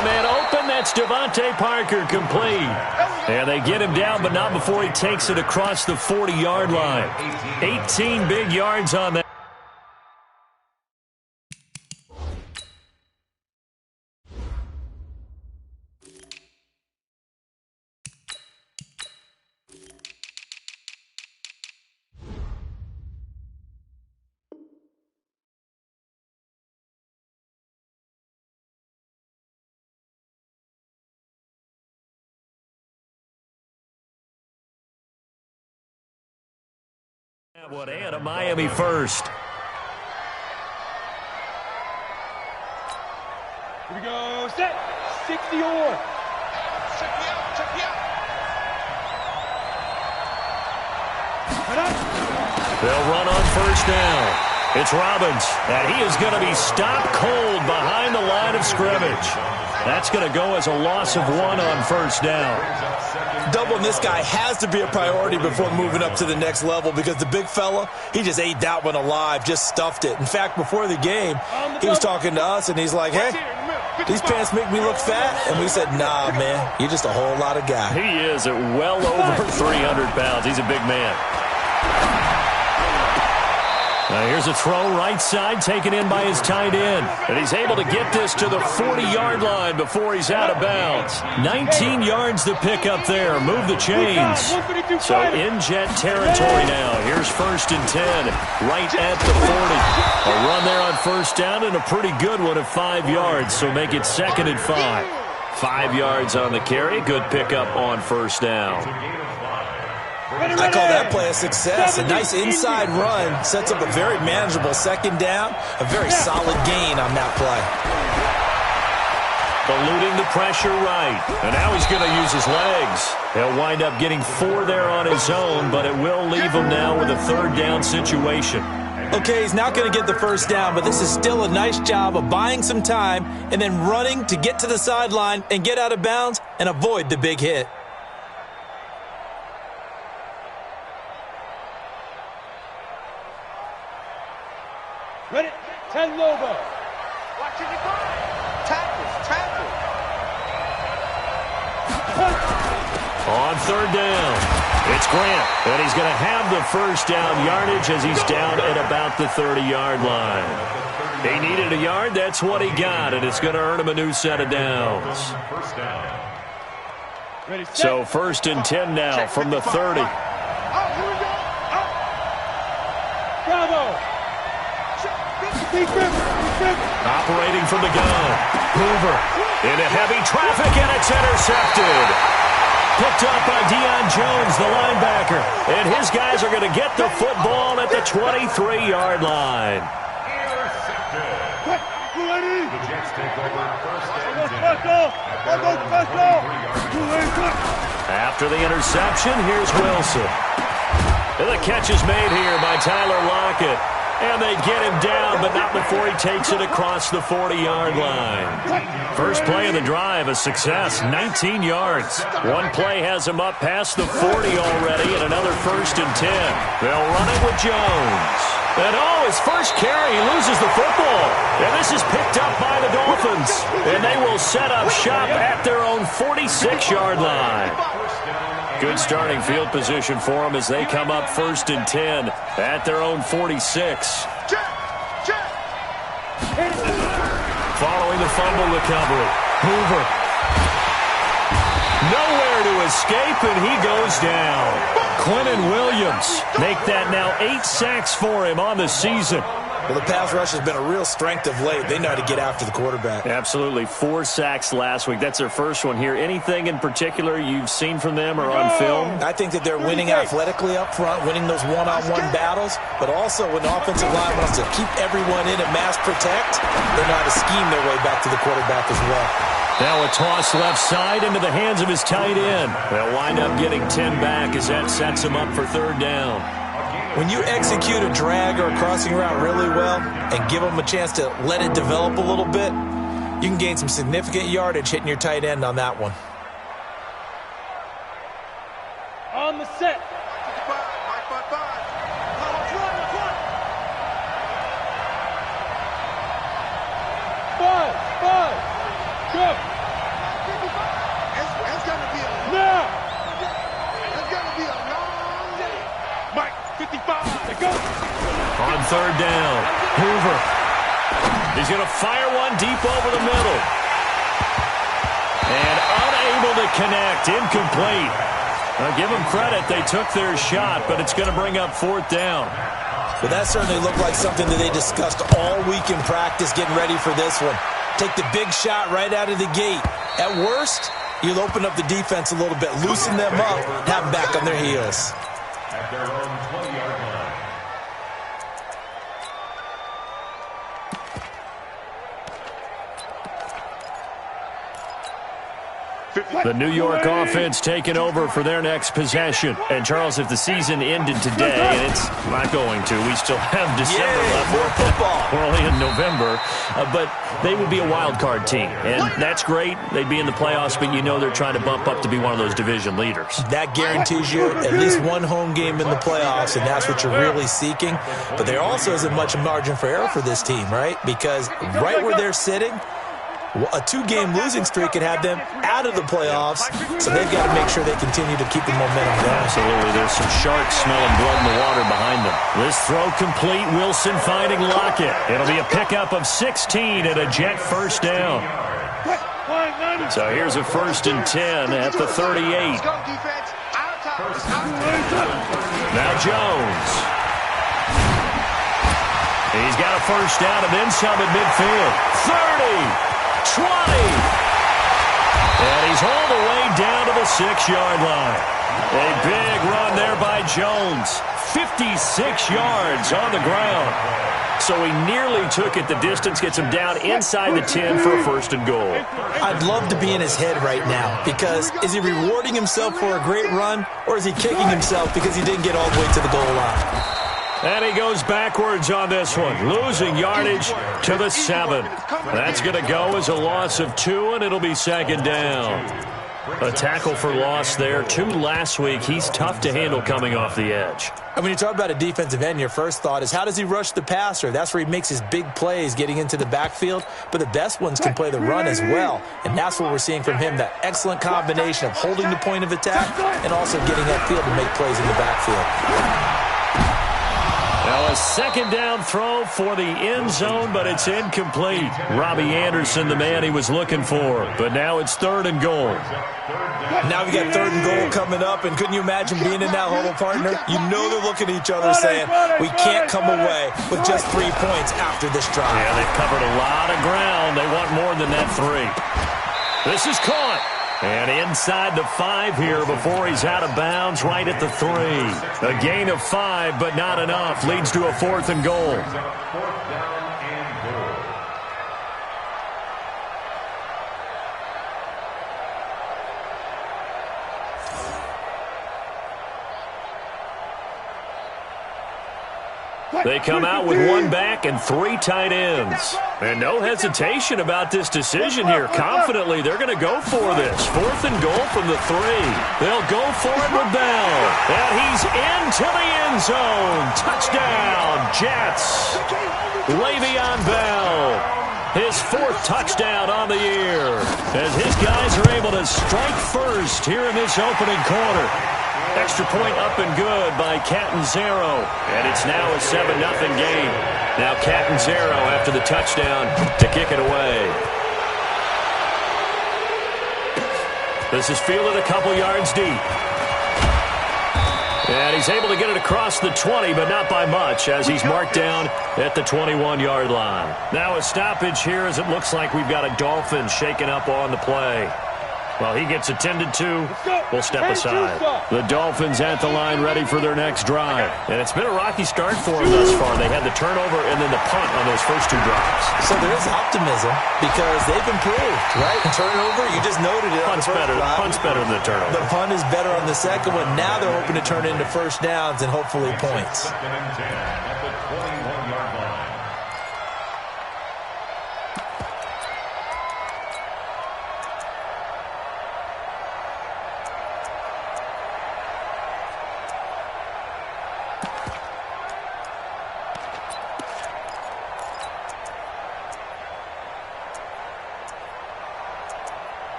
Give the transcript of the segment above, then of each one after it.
a man open. That's Devontae Parker complete. And they get him down, but not before he takes it across the 40-yard line. 18 big yards on that. And a Miami first. Here we go. Set. 60 or. Check me out. Check me out. They'll run on first down. It's Robbins, and he is going to be stopped cold behind the line of scrimmage. That's going to go as a loss of 1 on first down. Doubling this guy has to be a priority before moving up to the next level because the big fella, he just ate that one alive, just stuffed it. In fact, before the game, he was talking to us, and he's like, hey, these pants make me look fat. And we said, nah, man, you're just a whole lot of guy. He is at well over 300 pounds. He's a big man. Now here's a throw right side taken in by his tight end. And he's able to get this to the 40-yard line before he's out of bounds. 19 yards to pick up there. Move the chains. So in jet territory now. Here's 1st and 10 right at the 40. A run there on first down and a pretty good one of 5 yards. So make it 2nd and 5. 5 yards on the carry. Good pickup on first down. I call that play a success. A nice inside run sets up a very manageable 2nd down. A very solid gain on that play. Eluding the pressure right. And now he's going to use his legs. He'll wind up getting 4 there on his own, but it will leave him now with a 3rd down situation. Okay, he's not going to get the first down, but this is still a nice job of buying some time and then running to get to the sideline and get out of bounds and avoid the big hit. Ready? 10 Lobo. Watching it go. Tackle. On 3rd down, it's Grant, and he's going to have the first down yardage as he's down at about the 30-yard line. He needed a yard. That's what he got, and it's going to earn him a new set of downs. So 1st and 10 now from the 30. Bravo. Operating from the gun. Hoover into heavy traffic, and it's intercepted. Picked up by Deion Jones, the linebacker. And his guys are going to get the football at the 23-yard line. The Jets take over 1st and 10. After the interception, here's Wilson. And the catch is made here by Tyler Lockett. And they get him down, but not before he takes it across the 40-yard line. First play of the drive, a success, 19 yards. One play has him up past the 40 already, and another 1st and 10. They'll run it with Jones. And his first carry, he loses the football. And this is picked up by the Dolphins. And they will set up shop at their own 46-yard line. Good starting field position for them as they come up 1st and 10 at their own 46. Following the fumble recovery, Hoover. Nowhere to escape, and he goes down. Quentin Williams make that now 8 sacks for him on the season. Well, the pass rush has been a real strength of late. They know how to get after the quarterback. Absolutely. 4 sacks last week. That's their first one here. Anything in particular you've seen from them or on film? I think that they're winning athletically up front, winning those one-on-one battles, but also when the offensive line wants to keep everyone in and mass protect, they know how to scheme their way back to the quarterback as well. Now a toss left side into the hands of his tight end. They'll wind up getting 10 back as that sets him up for 3rd down. When you execute a drag or a crossing route really well and give them a chance to let it develop a little bit, you can gain some significant yardage hitting your tight end on that one. On the set. Five. Go. third down. Hoover. He's going to fire one deep over the middle. And unable to connect. Incomplete. Now, give them credit. They took their shot, but it's going to bring up fourth down. Well, that certainly looked like something that they discussed all week in practice getting ready for this one. Take the big shot right out of the gate. At worst, you'll open up the defense a little bit, loosen them up, have them back on their heels. At their own 20-yard line. The New York offense taking over for their next possession. And, Charles, if the season ended today, and it's not going to, we still have December left. More football. We're only in November. But they would be a wild card team. And that's great. They'd be in the playoffs, but you know they're trying to bump up to be one of those division leaders. That guarantees you at least one home game in the playoffs, and that's what you're really seeking. But there also isn't much margin for error for this team, right? Because right where they're sitting, a two-game losing streak could have them out of the playoffs, so they've got to make sure they continue to keep the momentum going. Absolutely. There's some sharks smelling blood in the water behind them. This throw complete. Wilson finding Lockett. It'll be a pickup of 16 and a Jet first down. So here's a 1st and 10 at the 38. Now Jones. He's got a first down and then some at midfield. 30. 20. And he's all the way down to the 6-yard line. A big run there by Jones. 56 yards on the ground. So he nearly took it the distance, gets him down inside the 10 for a 1st and goal. I'd love to be in his head right now, because is he rewarding himself for a great run, or is he kicking himself because he didn't get all the way to the goal line? And he goes backwards on this one, losing yardage to the 7. That's going to go as a loss of 2, and it'll be 2nd down. A tackle for loss there. 2 last week. He's tough to handle coming off the edge. And when you talk about a defensive end, your first thought is, how does he rush the passer? That's where he makes his big plays getting into the backfield. But the best ones can play the run as well. And that's what we're seeing from him, that excellent combination of holding the point of attack and also getting that field to make plays in the backfield. Now a 2nd down throw for the end zone, but it's incomplete. Robbie Anderson, the man he was looking for. But now it's 3rd and goal. Now we got 3rd and goal coming up, and couldn't you imagine being in that huddle, partner? You know they're looking at each other saying, we can't come away with just 3 points after this drive. Yeah, they've covered a lot of ground. They want more than that 3. This is caught. And inside the 5 here before he's out of bounds, right at the 3. A gain of 5, but not enough. Leads to a 4th and goal. They come out with 1 back and 3 tight ends. And no hesitation about this decision here. Confidently, they're going to go for this. 4th and goal from the 3. They'll go for it with Bell. And he's into the end zone. Touchdown, Jets. Le'Veon Bell. His 4th touchdown on the year. As his guys are able to strike first here in this opening quarter. Extra point up and good by Catanzaro. And it's now a 7-0 game. Now Catanzaro after the touchdown to kick it away. This is fielded a couple yards deep. And he's able to get it across the 20, but not by much, as he's marked down at the 21-yard line. Now a stoppage here, as it looks like we've got a Dolphin shaken up on the play. While he gets attended to, we'll step aside. The Dolphins at the line ready for their next drive. And it's been a rocky start for them thus far. They had the turnover and then the punt on those first 2 drives. So there is optimism because they've improved, right? Turnover, you just noted it. Punt's better than the turnover. The punt is better on the second one. Now they're hoping to turn it into first downs and hopefully points. 2nd and 10 at the 21-yard line.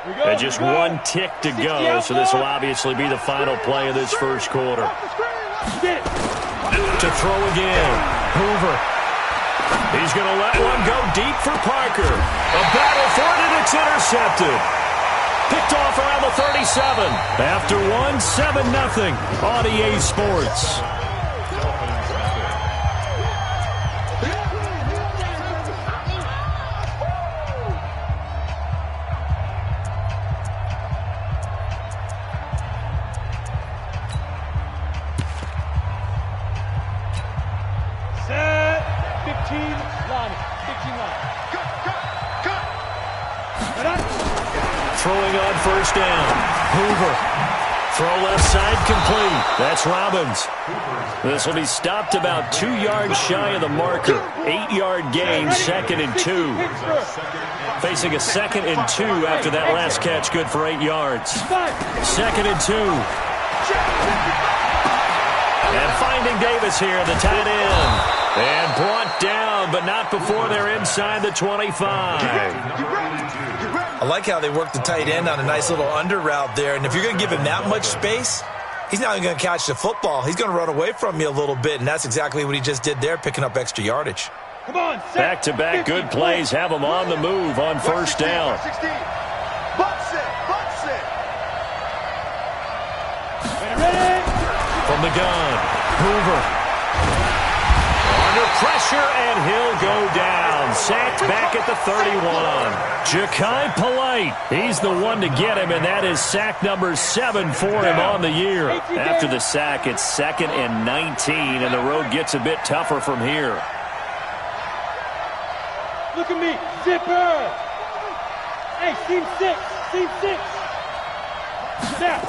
And just one tick to go, so this will obviously be the final play of this first quarter. To throw again. Hoover. He's going to let one go deep for Parker. A battle for it, and it's intercepted. Picked off around the 37. After one, 7-0 on EA Sports. Set. 15 line. 15 line. Throwing on first down. Hoover. Throw left side complete. That's Robbins. This will be stopped about 2 yards shy of the marker. 8-yard gain, 2nd and 2. Facing a 2nd and 2 after that last catch, good for 8 yards. 2nd and 2. And finding Davis here, the tight end. And brought down, but not before they're inside the 25. I like how they work the tight end on a nice little under route there. And if you're going to give him that much space, he's not even going to catch the football. He's going to run away from you a little bit, and that's exactly what he just did there, picking up extra yardage. Come on, back-to-back good plays have him on the move on first down. From the gun, Hoover. Under pressure, and he'll go down. Sacked back at the 31. Ja'Kai Polite, he's the one to get him, and that is sack number 7 for him on the year. After the sack, it's 2nd and 19, and the road gets a bit tougher from here. Look at me. Zipper. Hey, seam 6. Seam 6. Snap.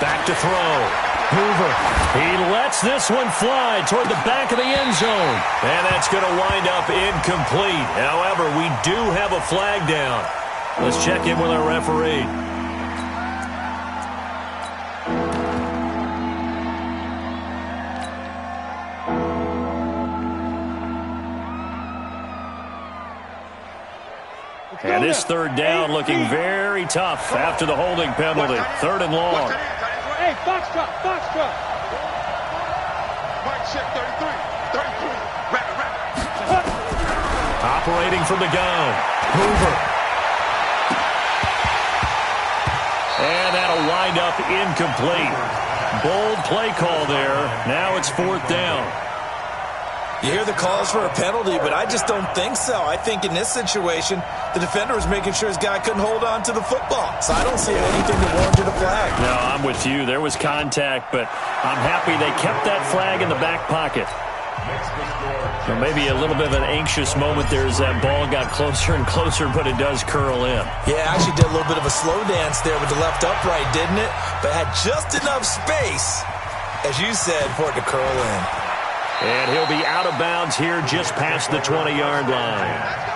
Back to throw. Hoover. He lets this one fly toward the back of the end zone. And that's going to wind up incomplete. However, we do have a flag down. Let's check in with our referee. And this third down looking very tough after the holding penalty. 3rd and long. Hey, box drop. Mike check 33. 33. Operating from the gun. Hoover. And that'll wind up incomplete. Bold play call there. Now it's 4th down. You hear the calls for a penalty, but I just don't think so. I think in this situation, the defender was making sure his guy couldn't hold on to the football. So I don't see anything that warranted a flag. No, I'm with you. There was contact, but I'm happy they kept that flag in the back pocket. So maybe a little bit of an anxious moment there as that ball got closer and closer, but it does curl in. Yeah, actually did a little bit of a slow dance there with the left upright, didn't it? But had just enough space, as you said, for it to curl in. And he'll be out of bounds here just past the 20-yard line.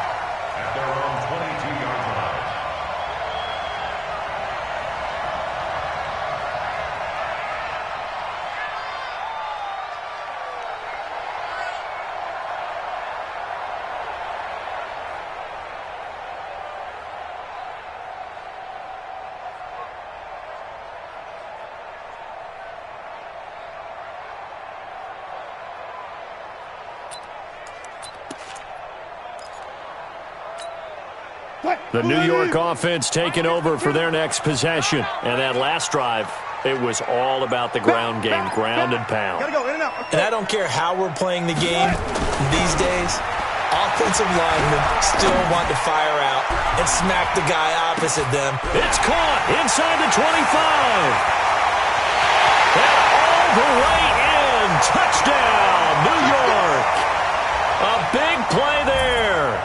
The New York offense taking over for their next possession. And that last drive, it was all about the ground game, ground and pound. And I don't care how we're playing the game these days, offensive linemen still want to fire out and smack the guy opposite them. It's caught inside the 25. And all the way in. Touchdown, New York. A big play there.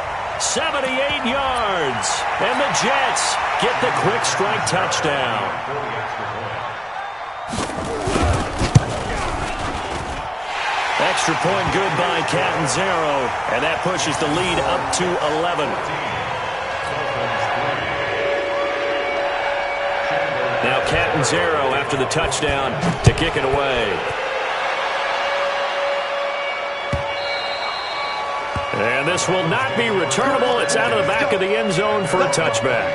78 yards, and the Jets get the quick strike touchdown. Extra point good by Catanzaro, and that pushes the lead up to 11. Now Catanzaro after the touchdown to kick it away. And this will not be returnable. It's out of the back of the end zone for a touchback.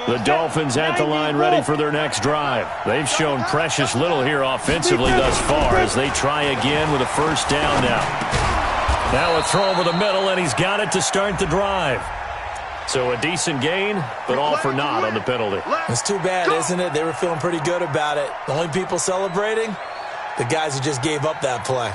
The Dolphins at the line ready for their next drive. They've shown precious little here offensively thus far as they try again with a first down now. Now a throw over the middle, and he's got it to start the drive. So a decent gain, but all for naught on the penalty. It's too bad, isn't it? They were feeling pretty good about it. The only people celebrating, the guys who just gave up that play.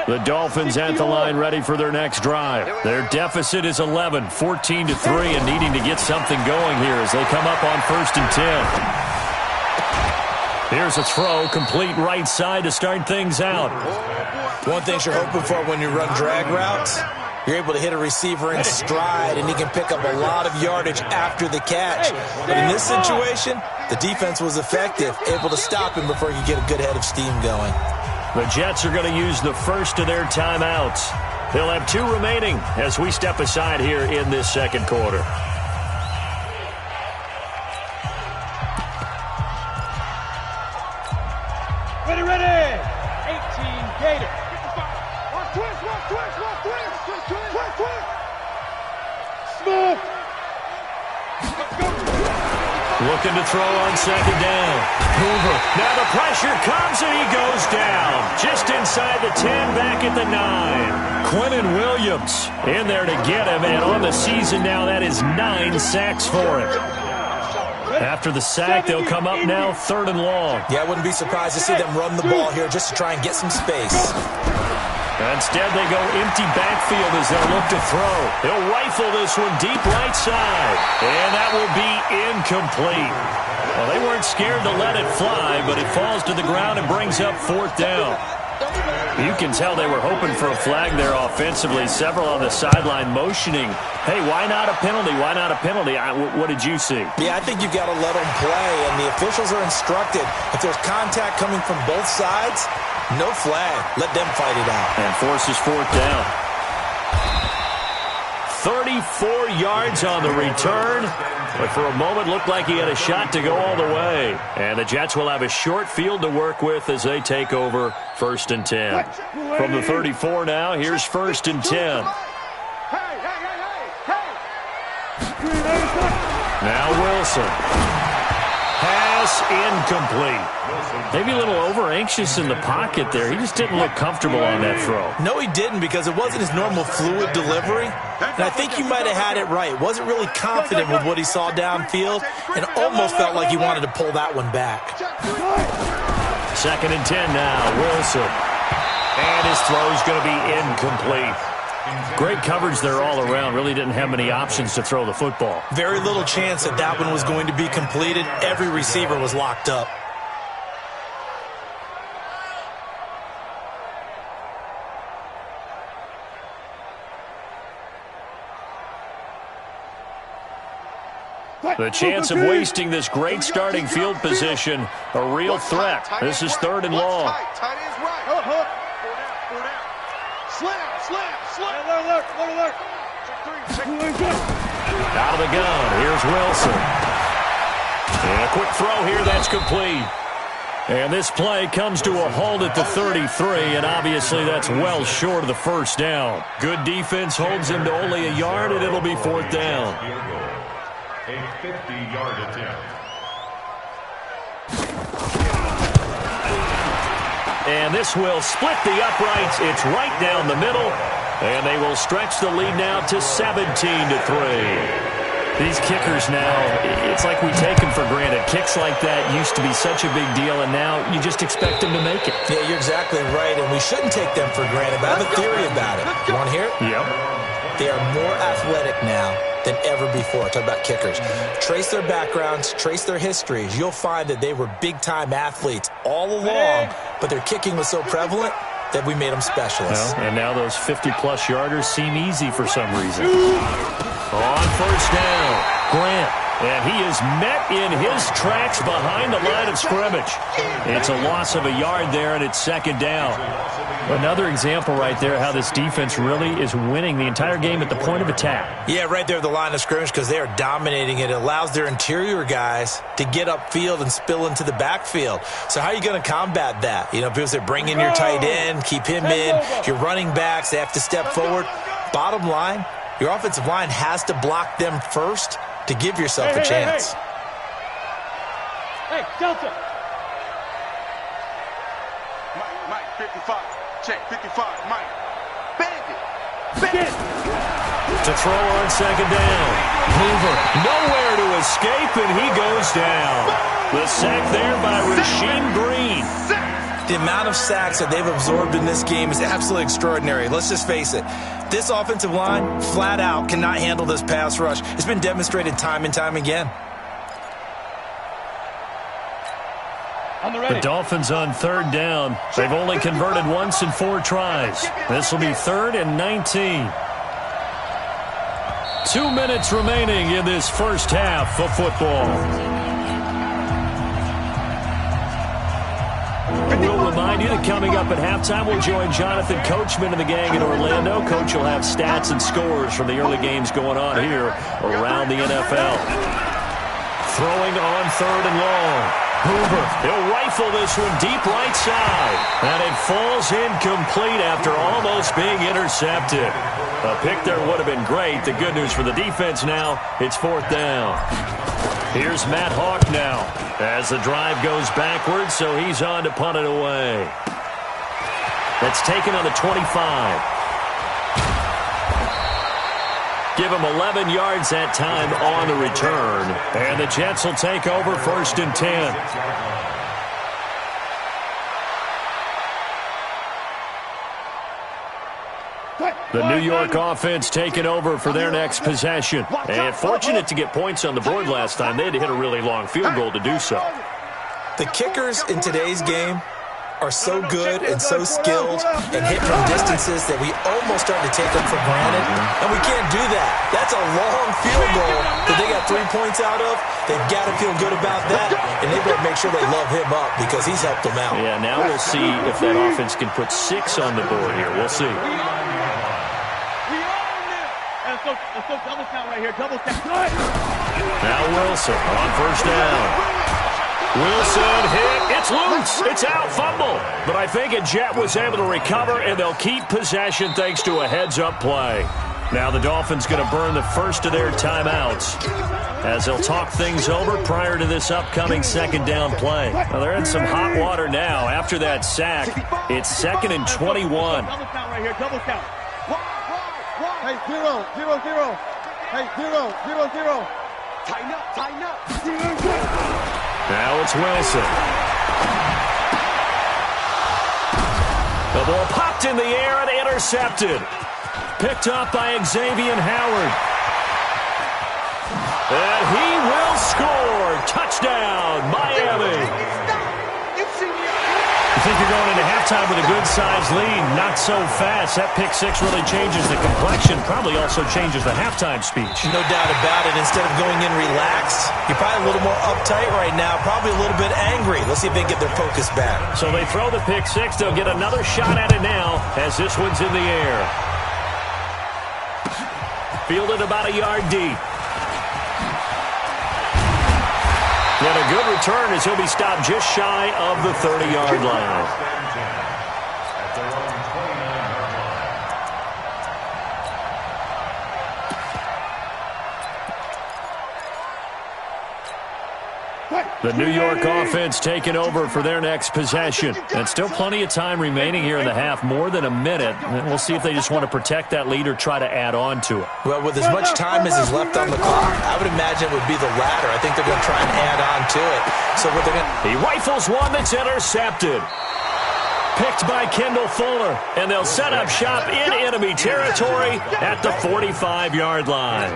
The Dolphins at the line ready for their next drive. Their deficit is 11, 14-3, and needing to get something going here as they come up on 1st and 10. Here's a throw, complete right side to start things out. One thing you're hoping for when you run drag routes, you're able to hit a receiver in stride, and he can pick up a lot of yardage after the catch. But in this situation, the defense was effective, able to stop him before he could get a good head of steam going. The Jets are going to use the first of their timeouts. They'll have 2 remaining as we step aside here in this second quarter. Ready, ready. 18 Gator. Watch twist, watch twist, watch twist, twist, twist, twist, twist. Smooth. Looking to throw on second down. Hoover. Now the pressure comes and he goes down. Just inside the 10, back at the 9. Quentin Williams in there to get him, and on the season now that is 9 sacks for him. After the sack, they'll come up now 3rd and long. Yeah, I wouldn't be surprised to see them run the ball here just to try and get some space. Instead, they go empty backfield as they'll look to throw. They'll rifle this one deep right side, and that will be incomplete. Well, they weren't scared to let it fly, but it falls to the ground and brings up 4th down. You can tell they were hoping for a flag there offensively. Several on the sideline motioning, hey, why not a penalty? Why not a penalty? What did you see? Yeah, I think you've got to let them play, and the officials are instructed. If there's contact coming from both sides, no flag. Let them fight it out. And forces 4th down. 34 yards on the return, but for a moment looked like he had a shot to go all the way. And the Jets will have a short field to work with as they take over 1st and 10. From the 34 now, here's 1st and 10. Now Wilson. Pass incomplete. Maybe a little over-anxious in the pocket there. He just didn't look comfortable on that throw. No, he didn't, because it wasn't his normal fluid delivery. And I think you might have had it right. Wasn't really confident with what he saw downfield and almost felt like he wanted to pull that one back. 2nd and 10 now. Wilson. And his throw's going to be incomplete. Great coverage there all around. Really didn't have many options to throw the football. Very little chance that that one was going to be completed. Every receiver was locked up. The chance of wasting this great starting field position, a real threat. This is 3rd and long. Tight end's right. Slam, slam, slam. Alert. Out of the gun, here's Wilson. And a quick throw here, that's complete. And this play comes to a halt at the 33, and obviously that's well short of the 1st down. Good defense holds him to only a yard, and it'll be 4th down. A 50-yard attempt. And this will split the uprights. It's right down the middle. And they will stretch the lead now to 17-3. These kickers now, it's like we take them for granted. Kicks like that used to be such a big deal, and now you just expect them to make it. Yeah, you're exactly right, and we shouldn't take them for granted, but I have a theory about it. You want to hear it? Yep. They are more athletic now than ever before. Talk about kickers. Trace their backgrounds, trace their histories. You'll find that they were big-time athletes all along, but their kicking was so prevalent that we made them specialists. Well, and now those 50-plus yarders seem easy for some reason. On 1st down, Grant. And he is met in his tracks behind the line of scrimmage. It's a loss of a yard there, and it's second down. Another example right there how this defense really is winning the entire game at the point of attack. Yeah, right there at the line of scrimmage because they are dominating it. It allows their interior guys to get upfield and spill into the backfield. So how are you going to combat that? You know, people say bring in your tight end, keep him in. Your running backs, they have to step forward. Bottom line, your offensive line has to block them first to give yourself a chance. Hey, Delta. Mike, 55. Check, 55, Mike. Bandit. To throw on second down. Hoover nowhere to escape, and he goes down. The sack there by Rasheem Green. The amount of sacks that they've absorbed in this game is absolutely extraordinary. Let's just face it. This offensive line, flat out, cannot handle this pass rush. It's been demonstrated time and time again. The Dolphins on third down. They've only converted once in 4 tries. This will be 3rd and 19. 2 minutes remaining in this first half of football. We'll remind you that coming up at halftime, we'll join Jonathan Coachman and the gang in Orlando. Coach will have stats and scores from the early games going on here around the NFL. Throwing on 3rd and long. Hoover, he'll rifle this one deep right side. And it falls incomplete after almost being intercepted. A pick there would have been great. The good news for the defense now, it's 4th down. Here's Matt Hawk now as the drive goes backwards, so he's on to punt it away. That's taken on the 25. Give him 11 yards that time on the return. And the Jets will take over 1st and 10. The New York offense taking over for their next possession. And fortunate to get points on the board last time. They had to hit a really long field goal to do so. The kickers in today's game are so good and so skilled and hit from distances that we almost start to take them for granted. And we can't do that. That's a long field goal that they got 3 points out of. They've got to feel good about that, and they've got to make sure they love him up because he's helped them out. Yeah, now we'll see if that offense can put 6 on the board here. We'll see. Let's go double count right here. Double count. Now Wilson on 1st down. Wilson hit. It's loose. It's out. Fumble. But I think a Jet was able to recover, and they'll keep possession thanks to a heads-up play. Now the Dolphins going to burn the first of their timeouts as they'll talk things over prior to this upcoming 2nd down play. Now they're in some hot water now after that sack. It's 2nd and 21. Double count right here. Double count. Hey, 0, 0, 0. Hey, 0, 0, 0. Tighten up, tighten up. Now it's Wilson. The ball popped in the air and intercepted. Picked up by Xavier Howard. And he will score. Touchdown, Miami. You think you're going into halftime with a good-sized lead. Not so fast. That pick 6 really changes the complexion. Probably also changes the halftime speech. No doubt about it. Instead of going in relaxed, you're probably a little more uptight right now. Probably a little bit angry. Let's see if they can get their focus back. So they throw the pick 6. They'll get another shot at it now as this one's in the air. Fielded about a yard deep. And a good return as he'll be stopped just shy of the 30-yard line. The New York offense taking over for their next possession. And still plenty of time remaining here in the half, more than a minute. And we'll see if they just want to protect that lead or try to add on to it. Well, with as much time as is left on the clock, I would imagine it would be the latter. I think they're going to try and add on to it. So what they're going to... He rifles one that's intercepted. Picked by Kendall Fuller. And they'll set up shop in enemy territory at the 45-yard line.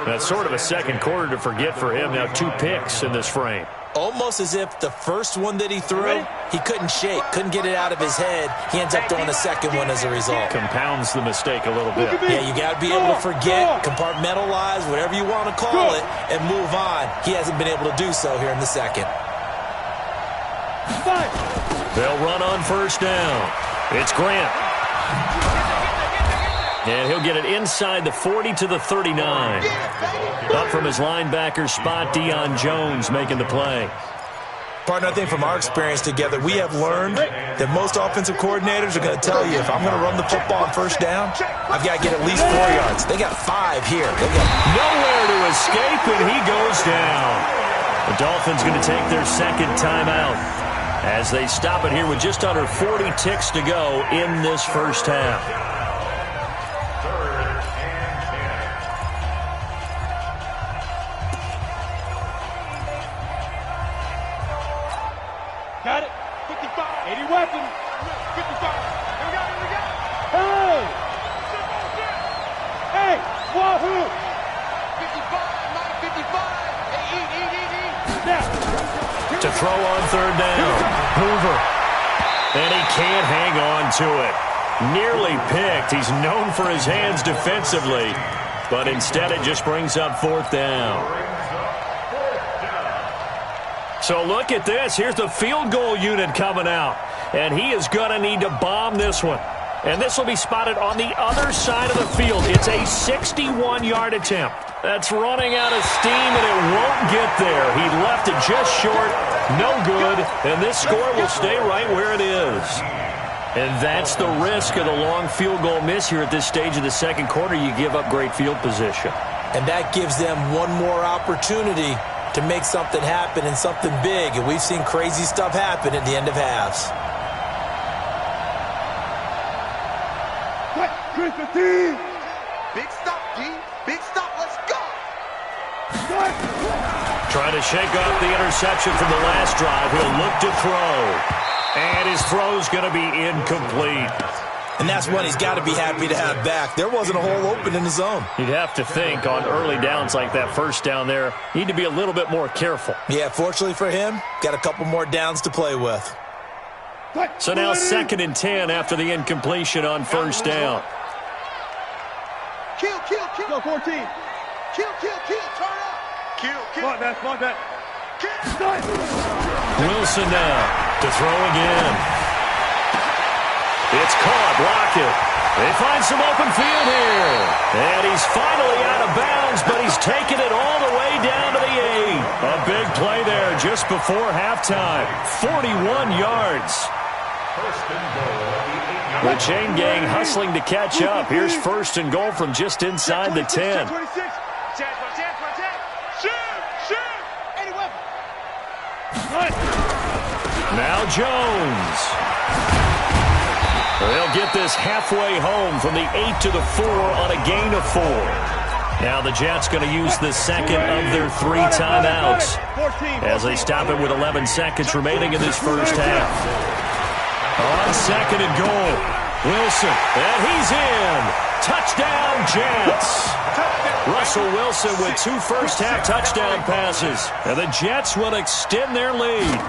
That's sort of a second quarter to forget for him. Now 2 picks in this frame. Almost as if the first one that he threw, he couldn't shake, couldn't get it out of his head. He ends up throwing the second one as a result. Compounds the mistake a little bit. Yeah, you got to be able to forget, compartmentalize, whatever you want to call it, and move on. He hasn't been able to do so here in the second. They'll run on first down. It's Grant. And he'll get it inside the 40 to the 39. Up from his linebacker spot, Deion Jones making the play. Partner, I think from our experience together, we have learned that most offensive coordinators are going to tell you, if I'm going to run the football on first down, I've got to get at least 4 yards. They got 5 here. They got nowhere to escape, and he goes down. The Dolphins going to take their second timeout as they stop it here with just under 40 ticks to go in this first half. Got it. 55. 80 weapons. 55. Here we go. Here we go. Hey. Hey. Wahoo. 55. 955. Hey, eat. Now. To throw on third down. Hoover. And he can't hang on to it. Nearly picked. He's known for his hands defensively. But instead it just brings up fourth down. So look at this. Here's the field goal unit coming out. And he is going to need to bomb this one. And this will be spotted on the other side of the field. It's a 61-yard attempt. That's running out of steam, and it won't get there. He left it just short. No good. And this score will stay right where it is. And that's the risk of the long field goal miss here at this stage of the second quarter. You give up great field position. And that gives them one more opportunity to make something happen and something big. And we've seen crazy stuff happen at the end of halves. Big stop, D. Big stop. Let's go. Trying to shake off the interception from the last drive. He'll look to throw. And his throw's going to be incomplete. And that's one he's got to be happy to have back. There wasn't a hole open in the zone. You'd have to think on early downs like that first down there, need to be a little bit more careful. Yeah, fortunately for him, got a couple more downs to play with. So now 2nd and 10 after the incompletion on first down. Kill. Go 14. Kill. Turn up. Kill. Come on, man. Come on, man. Wilson now to throw again. It's caught. Lockett. They find some open field here. And he's finally out of bounds, but he's taken it all the way down to the 8. A big play there just before halftime. 41 yards. The chain gang hustling to catch up. Here's 1st and goal from just inside the 10. 26. Shoot. 80 weapons. Now Jones. They'll get this halfway home from the 8 to the 4 on a gain of 4. Now the Jets going to use the second of their 3 timeouts as they stop it with 11 seconds remaining in this first half. On 2nd and goal, Wilson, and he's in. Touchdown, Jets. Russell Wilson with 2 first-half touchdown passes, and the Jets will extend their lead.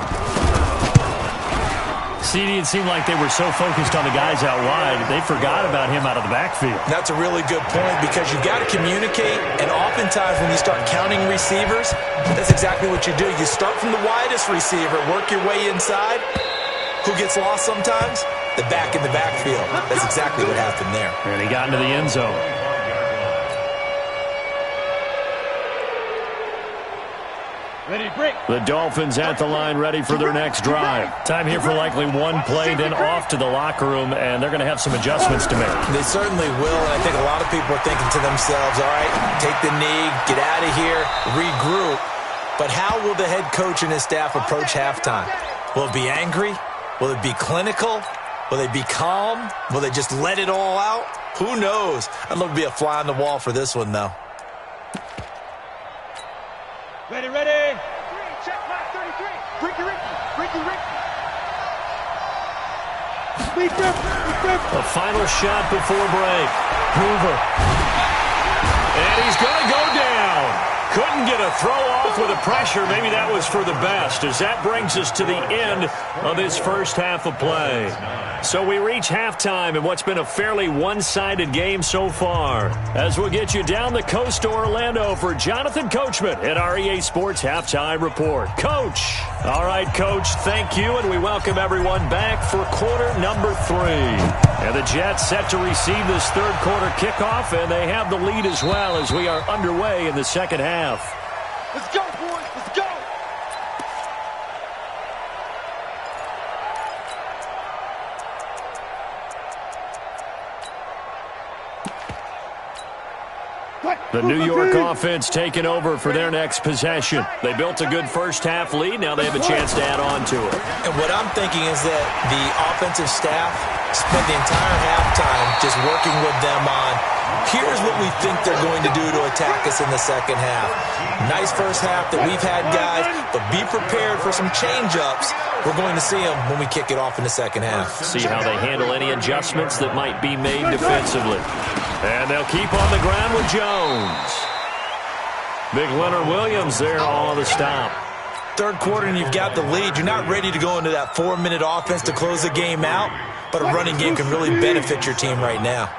CD, it seemed like they were so focused on the guys out wide, they forgot about him out of the backfield. That's a really good point because you've got to communicate, and oftentimes when you start counting receivers, that's exactly what you do. You start from the widest receiver, work your way inside. Who gets lost sometimes? The back in the backfield. That's exactly what happened there. And he got into the end zone. The Dolphins at the line ready for their next drive. Time here for likely one play, then off to the locker room, and they're going to have some adjustments to make. They certainly will, and I think a lot of people are thinking to themselves, all right, take the knee, get out of here, regroup. But how will the head coach and his staff approach halftime? Will it be angry? Will it be clinical? Will they be calm? Will they just let it all out? Who knows? I'd love to be a fly on the wall for this one, though. Ready. Check back 33. Ricky. A final shot before break. Hoover. And he's going to go down. Couldn't get a throw off with the pressure. Maybe that was for the best, as that brings us to the end of this first half of play. So we reach halftime in what's been a fairly one-sided game so far. As we'll get you down the coast to Orlando for Jonathan Coachman at our EA Sports Halftime Report. Coach. All right, Coach, thank you, and we welcome everyone back for quarter number 3. And the Jets set to receive this third quarter kickoff, and they have the lead as well as we are underway in the second half. Let's go, boys. Let's go. The New York offense taking over for their next possession. They built a good first-half lead. Now they have a chance to add on to it. And what I'm thinking is that the offensive staff spent the entire halftime just working with them on, here's what we think they're going to do to attack us in the second half. Nice first half that we've had, guys, but be prepared for some change-ups. We're going to see them when we kick it off in the second half. See how they handle any adjustments that might be made defensively. And they'll keep on the ground with Jones. Big Leonard Williams there on the stop. Third quarter and you've got the lead. You're not ready to go into that 4-minute offense to close the game out, but a running game can really benefit your team right now.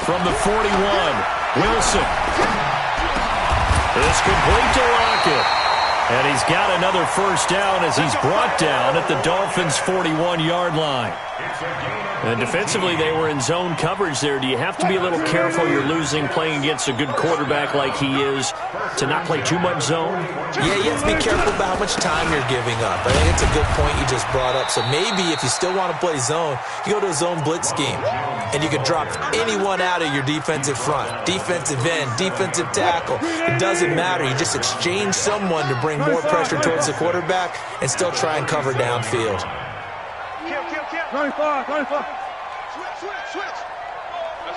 From the 41, Wilson is complete to Lockett. And he's got another first down as he's brought down at the Dolphins' 41-yard line. And defensively, they were in zone coverage there. Do you have to be a little careful you're losing playing against a good quarterback like he is to not play too much zone? Yeah, you have to be careful about how much time you're giving up. I think it's a good point you just brought up. So maybe if you still want to play zone, you go to a zone blitz scheme. And you can drop anyone out of your defensive front. Defensive end, defensive tackle. It doesn't matter. You just exchange someone to bring more pressure towards the quarterback and still try and cover downfield. 25. Switch.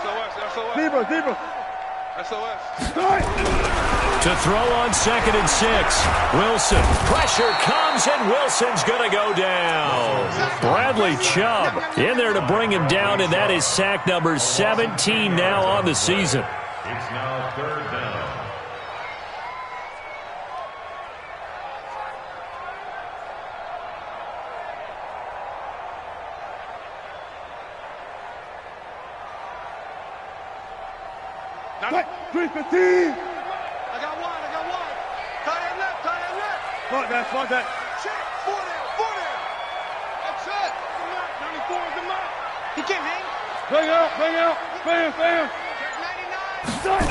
SOS. Zebra. SOS. To throw on 2nd and 6. Wilson. Pressure comes, and Wilson's going to go down. Bradley Chubb in there to bring him down, and that is sack number 17 now on the season. It's now third down. Cut. 315. I got one. Tie that left. Fuck that. Check. 4 down. That's it. 94 is the mark. He can't hang. Bring out. Bam. 99.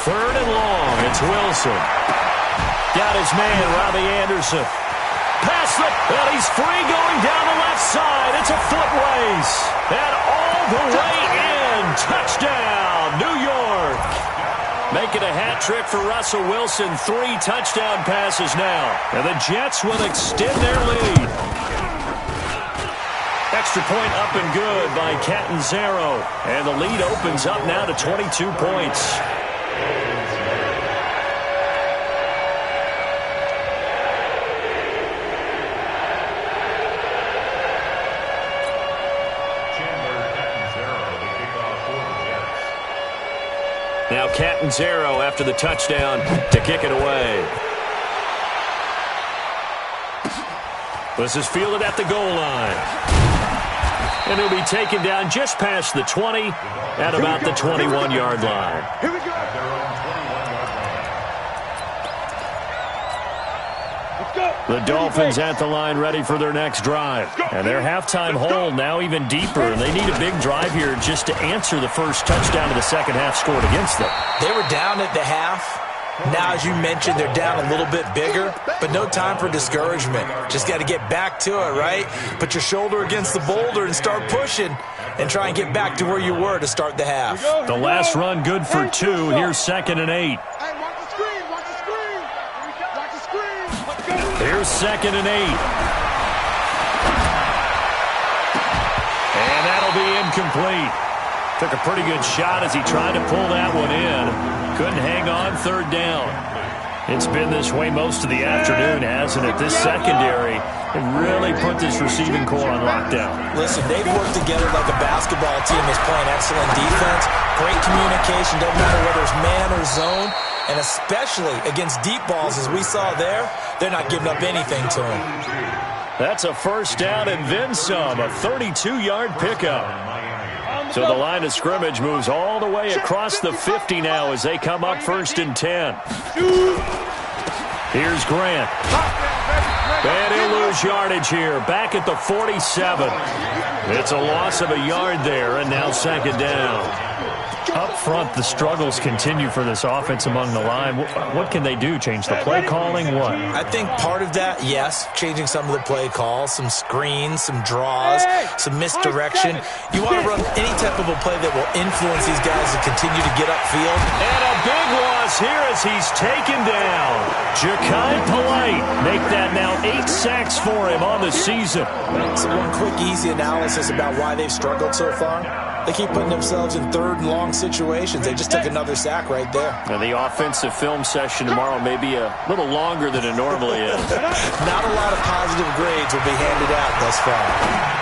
Third and long. It's Wilson. Got his man, Robbie Anderson. And he's free going down the left side. It's a foot race. And all the way in. Touchdown, New York. Making a hat trick for Russell Wilson. 3 touchdown passes now. And the Jets will extend their lead. Extra point up and good by Catanzaro. And the lead opens up now to 22 points. Now Catanzaro after the touchdown to kick it away. This is fielded at the goal line. And he'll be taken down just past the 20 at about the 21-yard line. Here we go. The Dolphins at the line ready for their next drive. And their halftime hole now even deeper. And they need a big drive here just to answer the first touchdown of the second half scored against them. They were down at the half. Now, as you mentioned, they're down a little bit bigger, but no time for discouragement. Just got to get back to it, right? Put your shoulder against the boulder and start pushing and try and get back to where you were to start the half. The last run good for 2. Here's 2nd and 8. Here's 2nd and 8. And that'll be incomplete. Took a pretty good shot as he tried to pull that one in. Couldn't hang on 3rd down. It's been this way most of the afternoon, hasn't it? This secondary really put this receiving core on lockdown. Listen, they've worked together like a basketball team that's playing excellent defense. Great communication, doesn't matter whether it's man or zone. And especially against deep balls, as we saw there, they're not giving up anything to them. That's a first down and then some, a 32-yard pickup. So the line of scrimmage moves all the way across the 50 now as they come up 1st and 10. Here's Grant. And he'll lose yardage here, back at the 47. It's a loss of a yard there, and now 2nd down. Up front, the struggles continue for this offense among the line. What can they do? Change the play calling? What? I think part of that, yes, changing some of the play calls, some screens, some draws, some misdirection. You want to run any type of a play that will influence these guys to continue to get upfield. And a big loss here as he's taken down. Ja'Kai Polite make that now 8 sacks for him on the season. So one quick, easy analysis about why they've struggled so far. They keep putting themselves in 3rd and long situations. They just took another sack right there. Now the offensive film session tomorrow may be a little longer than it normally is. Not a lot of positive grades will be handed out thus far.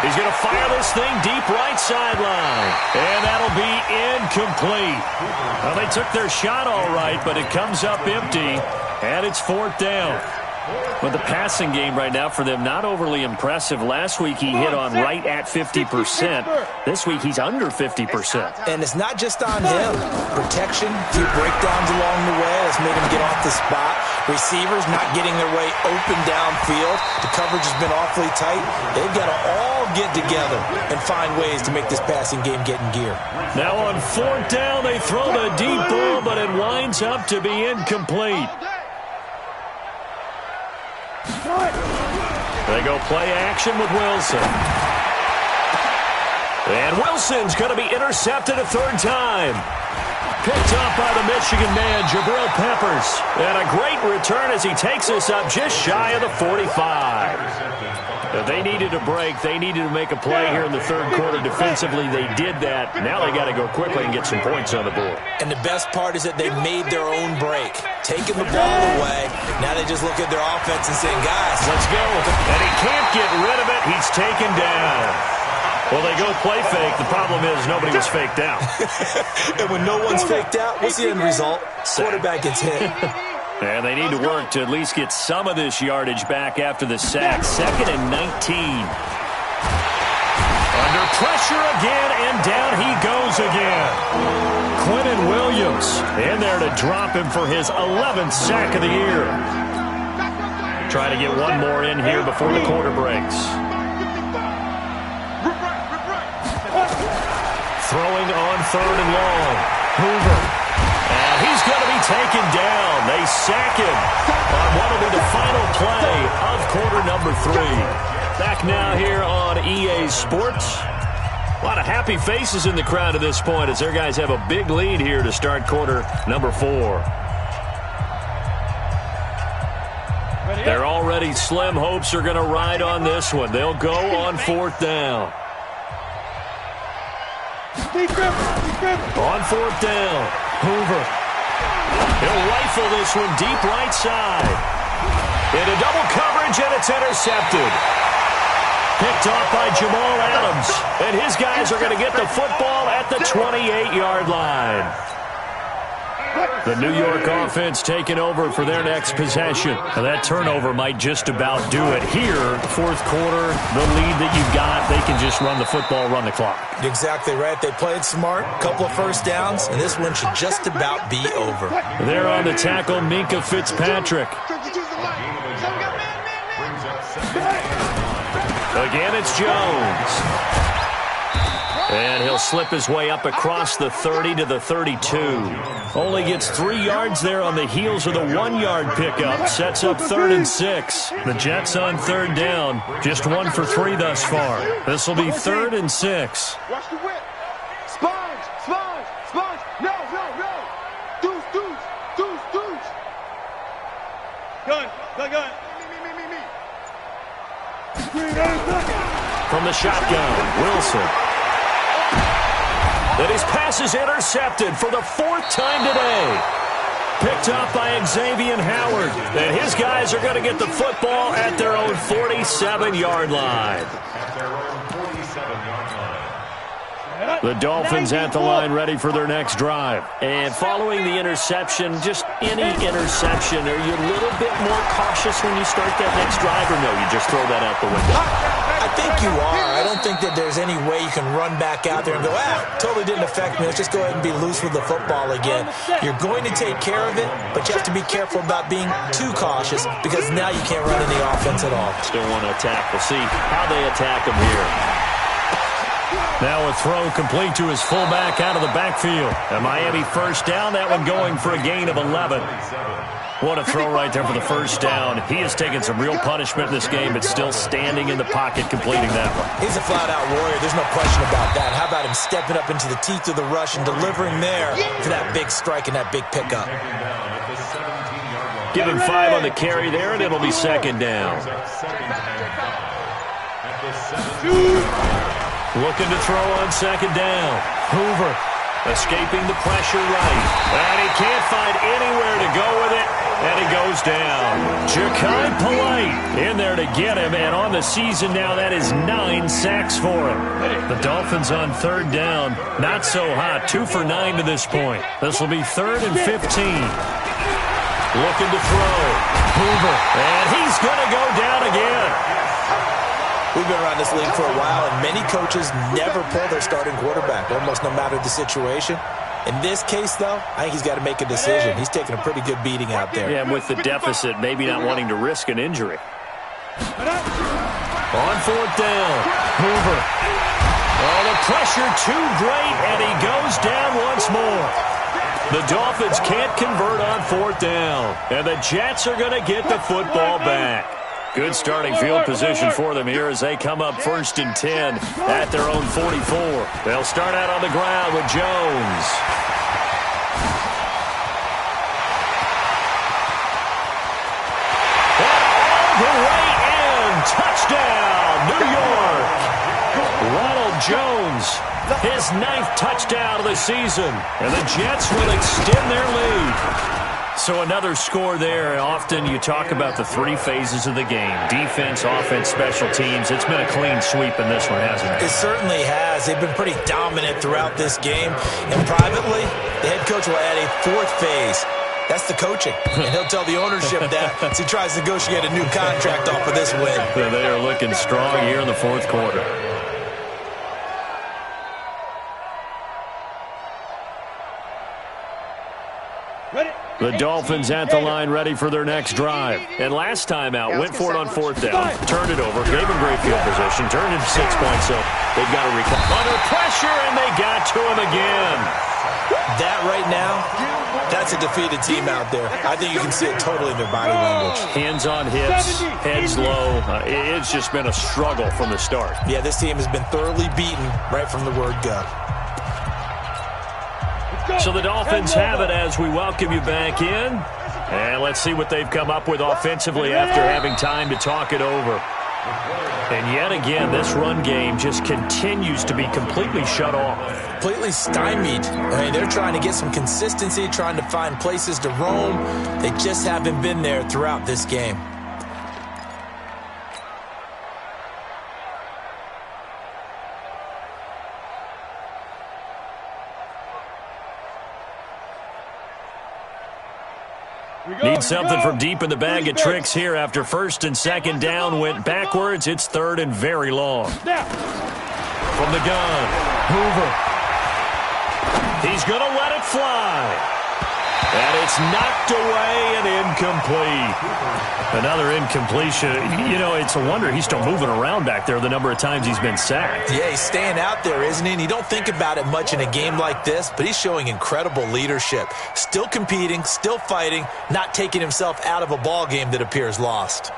He's going to fire this thing deep right sideline. And that'll be incomplete. Well, they took their shot all right, but it comes up empty, and it's 4th down. But the passing game right now for them, not overly impressive. Last week he hit on right at 50%. This week he's under 50%. And it's not just on him. Protection, a few breakdowns along the way. That's made him get off the spot. Receivers not getting their way open downfield. The coverage has been awfully tight. They've got to all get together and find ways to make this passing game get in gear. Now on 4th down, they throw the deep ball, but it winds up to be incomplete. They go play action with Wilson. And Wilson's going to be intercepted a 3rd time. Picked up by the Michigan man, Jabril Peppers. And a great return as he takes us up just shy of the 45. They needed a break. They needed to make a play here in the 3rd quarter defensively. They did that. Now they got to go quickly and get some points on the board. And the best part is that they made their own break, taking the ball away. Now they just look at their offense and saying, guys, let's go. And he can't get rid of it. He's taken down. Well, they go play fake. The problem is nobody was faked out. And when no one's faked out, what's the end result? Quarterback gets hit. And they need to work to at least get some of this yardage back after the sack. 2nd and 19. Under pressure again, and down he goes again. Quinnen Williams in there to drop him for his 11th sack of the year. Try to get one more in here before the quarter breaks. Throwing on 3rd and long. Hoover. And he's going to be taken down. They sack him on what will be the final play of quarter number 3. Back now here on EA Sports. A lot of happy faces in the crowd at this point as their guys have a big lead here to start quarter number 4. Their already slim hopes are going to ride on this one. They'll go on 4th down. On 4th down, Hoover. He'll rifle this one deep right side. Into double coverage, and it's intercepted. Picked off by Jamal Adams. And his guys are going to get the football at the 28-yard line. The New York offense taking over for their next possession. Now that turnover might just about do it. Here, 4th quarter, the lead that you've got, they can just run the football, run the clock. Exactly right. They played smart, a couple of 1st downs, and this one should just about be over. There on the tackle, Minkah Fitzpatrick. Again, it's Jones. And he'll slip his way up across the 30 to the 32. Only gets 3 yards there on the heels of the 1-yard pickup. Sets up 3rd and 6. The Jets on 3rd down. Just 1 for 3 thus far. This will be 3rd and 6. Watch the whip. Sponge. No. Deuce. Gun. From the shotgun, Wilson. And his pass is intercepted for the 4th time today. Picked up by Xavier Howard. And his guys are going to get the football at their own 47-yard line. The Dolphins at the line ready for their next drive. And following the interception, just any interception, are you a little bit more cautious when you start that next drive, or no, you just throw that out the window? I think you are. I don't think that there's any way you can run back out there and go, totally didn't affect me. Let's just go ahead and be loose with the football again. You're going to take care of it, but you have to be careful about being too cautious because now you can't run any offense at all. Still want to attack. We'll see how they attack him here. Now a throw complete to his fullback out of the backfield. A Miami first down, that one going for a gain of 11. What a throw right there for the first down. He has taken some real punishment in this game, but still standing in the pocket completing that one. He's a flat-out warrior. There's no question about that. How about him stepping up into the teeth of the rush and delivering there for that big strike and that big pickup. Give him 5 on the carry there, and it'll be second down. Looking to throw on second down. Hoover escaping the pressure right. And he can't find anywhere to go with it. And he goes down. Ja'Kai Polite in there to get him. And on the season now, that is 9 sacks for him. The Dolphins on third down. Not so hot. 2 for 9 to this point. This will be 3rd and 15. Looking to throw. Hoover. And he's going to go down again. We've been around this league for a while, and many coaches never pull their starting quarterback, almost no matter the situation. In this case, though, I think he's got to make a decision. He's taking a pretty good beating out there. Yeah, and with the deficit, maybe not wanting to risk an injury. On fourth down, Hoover. Oh, the pressure too great, and he goes down once more. The Dolphins can't convert on fourth down, and the Jets are going to get the football back. Good starting field position for them here as they come up 1st and 10 at their own 44. They'll start out on the ground with Jones. All the way in. Touchdown, New York. Ronald Jones, his 9th touchdown of the season. And the Jets will extend their lead. So another score there. Often you talk about the 3 phases of the game. Defense, offense, special teams. It's been a clean sweep in this one, hasn't it? It certainly has. They've been pretty dominant throughout this game. And privately, the head coach will add a 4th phase. That's the coaching. And he'll tell the ownership that as he tries to negotiate a new contract off of this win. They are looking strong here in the 4th quarter. The Dolphins at the line ready for their next drive. And last time out, went for it on 4th down, turned it over, gave him great field position, turned into 6 points, so they've got to recover. Under pressure, and they got to him again. That right now, that's a defeated team out there. I think you can see it totally in their body language. Hands on hips, heads low. It's just been a struggle from the start. Yeah, this team has been thoroughly beaten right from the word go. So the Dolphins have it as we welcome you back in. And let's see what they've come up with offensively after having time to talk it over. And yet again, this run game just continues to be completely shut off. Completely stymied. I mean, they're trying to get some consistency, trying to find places to roam. They just haven't been there throughout this game. Need something from deep in the bag of tricks here after 1st and 2nd down went backwards. It's 3rd and very long. From the gun, Hoover. He's going to let it fly. And it's knocked away and incomplete. Another incompletion. You know, it's a wonder he's still moving around back there the number of times he's been sacked. Yeah, he's staying out there, isn't he? And you don't think about it much in a game like this, but he's showing incredible leadership. Still competing, still fighting, not taking himself out of a ball game that appears lost.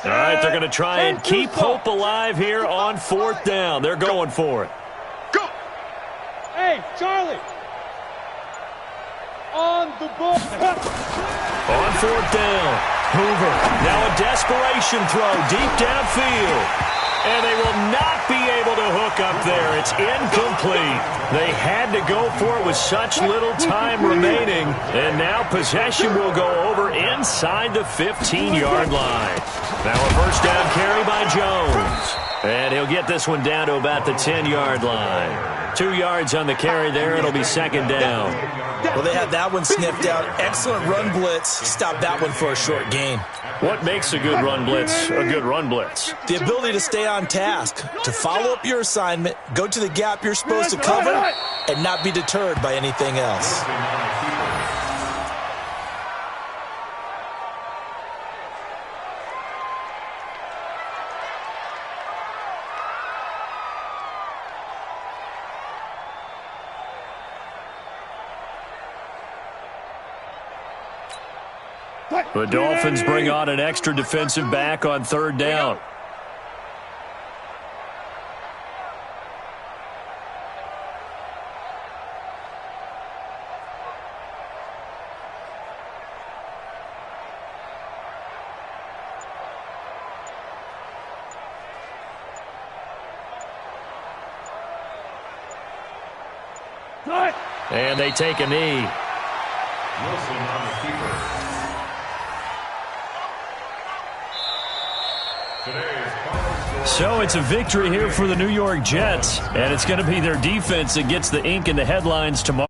All right, they're going to try and keep hope alive here on 4th down. They're going for it. Go! Hey, Charlie! On the ball. On fourth down, Hoover. Now a desperation throw deep downfield. And they will not be able to hook up there. It's incomplete. They had to go for it with such little time remaining. And now possession will go over inside the 15-yard line. Now a first down carry by Jones. And he'll get this one down to about the 10-yard line. 2 yards on the carry there. It'll be second down. Well, they had that one sniffed out. Excellent run blitz. Stopped that one for a short gain. What makes a good run blitz a good run blitz? The ability to stay on task, to follow up your assignment, go to the gap you're supposed to cover, and not be deterred by anything else. The Dolphins bring on an extra defensive back on third down. And they take a knee. Wilson on the keeper. So it's a victory here for the New York Jets, and it's going to be their defense that gets the ink in the headlines tomorrow.